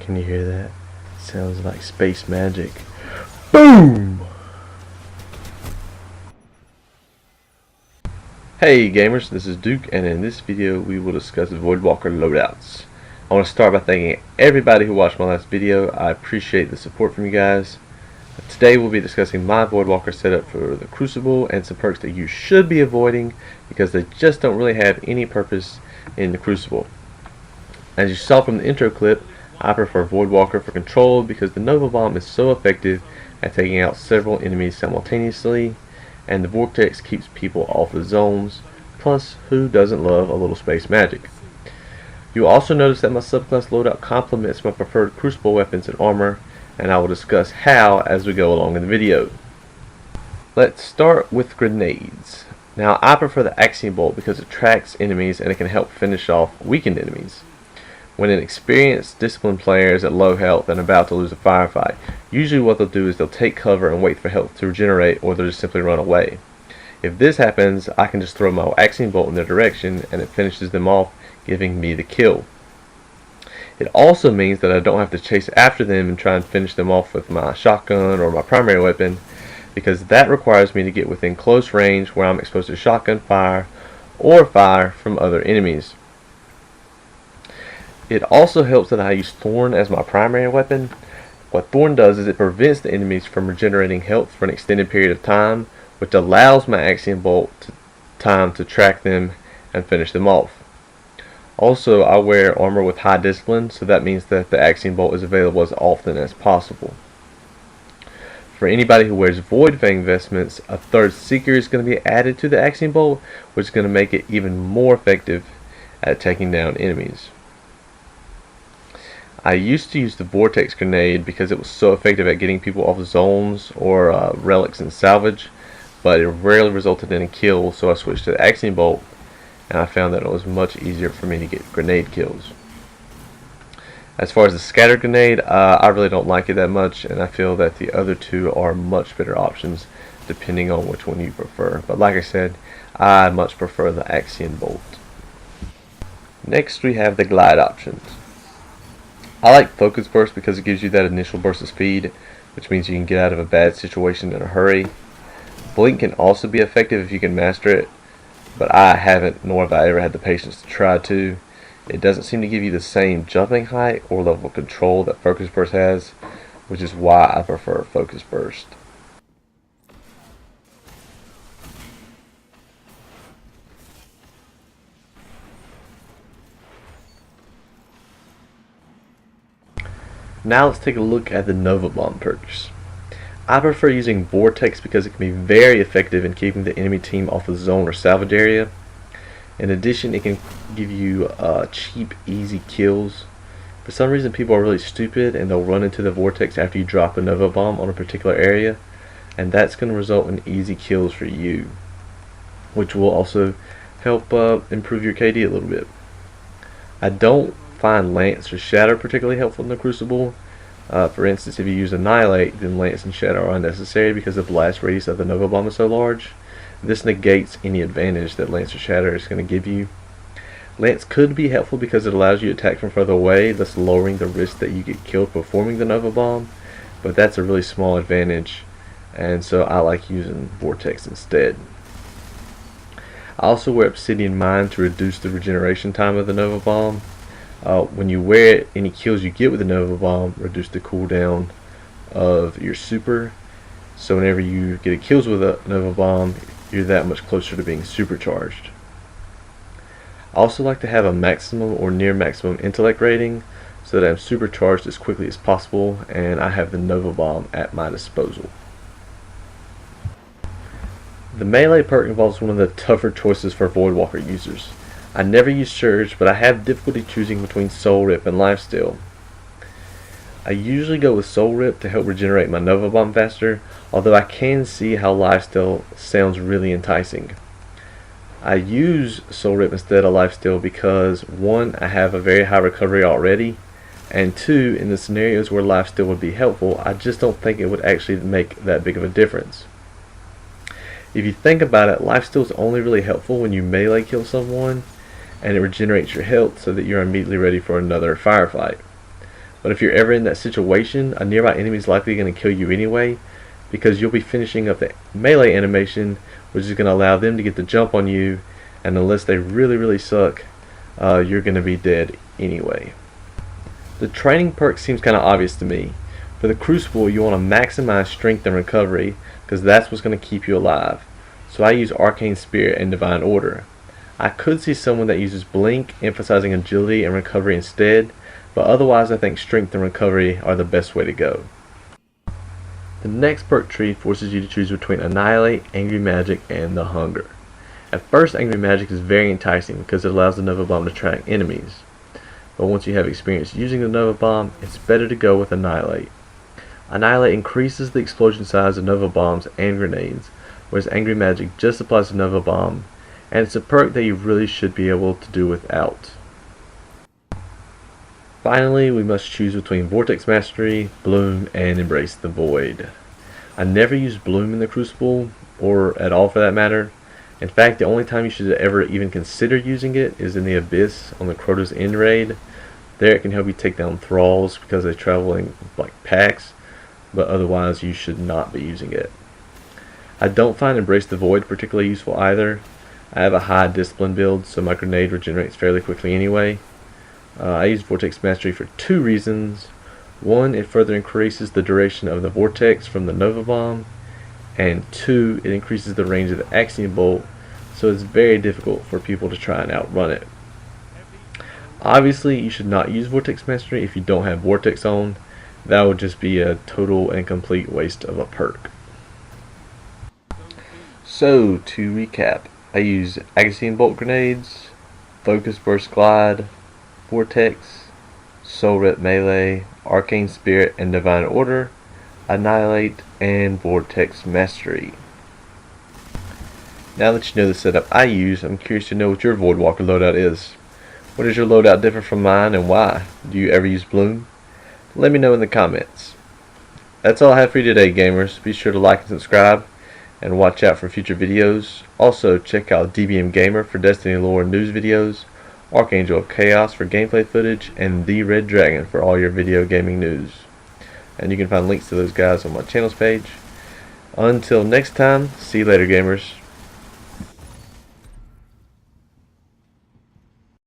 Can you hear that? Sounds like space magic. Boom! Hey gamers, this is Duke, and in this video we will discuss Voidwalker loadouts. I want to start by thanking everybody who watched my last video. I appreciate the support from you guys. Today we'll be discussing my Voidwalker setup for the Crucible and some perks that you should be avoiding because they just don't really have any purpose in the Crucible. As you saw from the intro clip, I prefer Voidwalker for control because the Nova Bomb is so effective at taking out several enemies simultaneously, and the Vortex keeps people off the zones, plus who doesn't love a little space magic. You'll also notice that my subclass loadout complements my preferred Crucible weapons and armor, and I will discuss how as we go along in the video. Let's start with grenades. Now I prefer the Axiom Bolt because it tracks enemies and it can help finish off weakened enemies. When an experienced, disciplined player is at low health and about to lose a firefight, usually what they'll do is they'll take cover and wait for health to regenerate, or they'll just simply run away. If this happens, I can just throw my Axiom Bolt in their direction and it finishes them off, giving me the kill. It also means that I don't have to chase after them and try and finish them off with my shotgun or my primary weapon, because that requires me to get within close range where I'm exposed to shotgun fire or fire from other enemies. It also helps that I use Thorn as my primary weapon. What Thorn does is it prevents the enemies from regenerating health for an extended period of time, which allows my Axiom Bolt time to track them and finish them off. Also, I wear armor with high discipline, so that means that the Axiom Bolt is available as often as possible. For anybody who wears Void Fang vestments, a third Seeker is going to be added to the Axiom Bolt, which is going to make it even more effective at taking down enemies. I used to use the Vortex Grenade because it was so effective at getting people off zones or relics and salvage, but it rarely resulted in a kill, so I switched to the Axiom Bolt, and I found that it was much easier for me to get grenade kills. As far as the Scatter Grenade, I really don't like it that much, and I feel that the other two are much better options depending on which one you prefer. But like I said, I much prefer the Axiom Bolt. Next we have the glide options. I like Focus Burst because it gives you that initial burst of speed, which means you can get out of a bad situation in a hurry. Blink can also be effective if you can master it, but I haven't, nor have I ever had the patience to try to. It doesn't seem to give you the same jumping height or level of control that Focus Burst has, which is why I prefer Focus Burst. Now let's take a look at the Nova Bomb perks. I prefer using Vortex because it can be very effective in keeping the enemy team off the zone or salvage area. In addition, it can give you cheap, easy kills. For some reason, people are really stupid and they'll run into the Vortex after you drop a Nova Bomb on a particular area, and that's going to result in easy kills for you, which will also help improve your KD a little bit. I don't find Lance or Shatter particularly helpful in the Crucible. For instance, if you use Annihilate, then Lance and Shatter are unnecessary because the blast radius of the Nova Bomb is so large. This negates any advantage that Lance or Shatter is going to give you. Lance could be helpful because it allows you to attack from further away, thus lowering the risk that you get killed performing the Nova Bomb, but that's a really small advantage, and so I like using Vortex instead. I also wear Obsidian Mine to reduce the regeneration time of the Nova Bomb. When you wear it, any kills you get with the Nova Bomb reduce the cooldown of your super, so whenever you get kills with a Nova Bomb, you're that much closer to being supercharged. I also like to have a maximum or near maximum intellect rating so that I'm supercharged as quickly as possible and I have the Nova Bomb at my disposal. The melee perk involves one of the tougher choices for Voidwalker users. I never use Surge, but I have difficulty choosing between Soul Rip and Lifesteal. I usually go with Soul Rip to help regenerate my Nova Bomb faster, although I can see how Lifesteal sounds really enticing. I use Soul Rip instead of Lifesteal because 1, I have a very high recovery already, and 2, in the scenarios where Lifesteal would be helpful, I just don't think it would actually make that big of a difference. If you think about it, Lifesteal is only really helpful when you melee kill someone, and it regenerates your health so that you're immediately ready for another firefight. But if you're ever in that situation, a nearby enemy is likely going to kill you anyway, because you'll be finishing up the melee animation, which is going to allow them to get the jump on you, and unless they really suck, you're going to be dead anyway. The training perk seems kind of obvious to me. For the Crucible, you want to maximize strength and recovery, because that's what's going to keep you alive. So I use Arcane Spirit and Divine Order. I could see someone that uses Blink, emphasizing agility and recovery instead, but otherwise I think strength and recovery are the best way to go. The next perk tree forces you to choose between Annihilate, Angry Magic, and the Hunger. At first, Angry Magic is very enticing because it allows the Nova Bomb to track enemies. But once you have experience using the Nova Bomb, it's better to go with Annihilate. Annihilate increases the explosion size of Nova Bombs and grenades, whereas Angry Magic just applies to Nova Bomb, and it's a perk that you really should be able to do without. Finally, we must choose between Vortex Mastery, Bloom, and Embrace the Void. I never use Bloom in the Crucible, or at all for that matter. In fact, the only time you should ever even consider using it is in the Abyss on the Crota's End raid. There it can help you take down thralls because they travel in like packs, but otherwise you should not be using it. I don't find Embrace the Void particularly useful either. I have a high discipline build, so my grenade regenerates fairly quickly anyway. I use Vortex Mastery for two reasons. One, it further increases the duration of the vortex from the Nova Bomb, and two, it increases the range of the Axiom Bolt, so it's very difficult for people to try and outrun it. Obviously, you should not use Vortex Mastery if you don't have Vortex on. That would just be a total and complete waste of a perk. So, to recap, I use Axiom Bolt grenades, Focus Burst Glide, Vortex, Soul Rip Melee, Arcane Spirit and Divine Order, Annihilate, and Vortex Mastery. Now that you know the setup I use, I'm curious to know what your Voidwalker loadout is. What is your loadout different from mine, and why? Do you ever use Bloom? Let me know in the comments. That's all I have for you today, gamers. Be sure to like and subscribe, and watch out for future videos. Also, check out DBM Gamer for Destiny lore news videos, Archangel of Chaos for gameplay footage, and The Red Dragon for all your video gaming news. And you can find links to those guys on my channel's page. Until next time, see you later, gamers.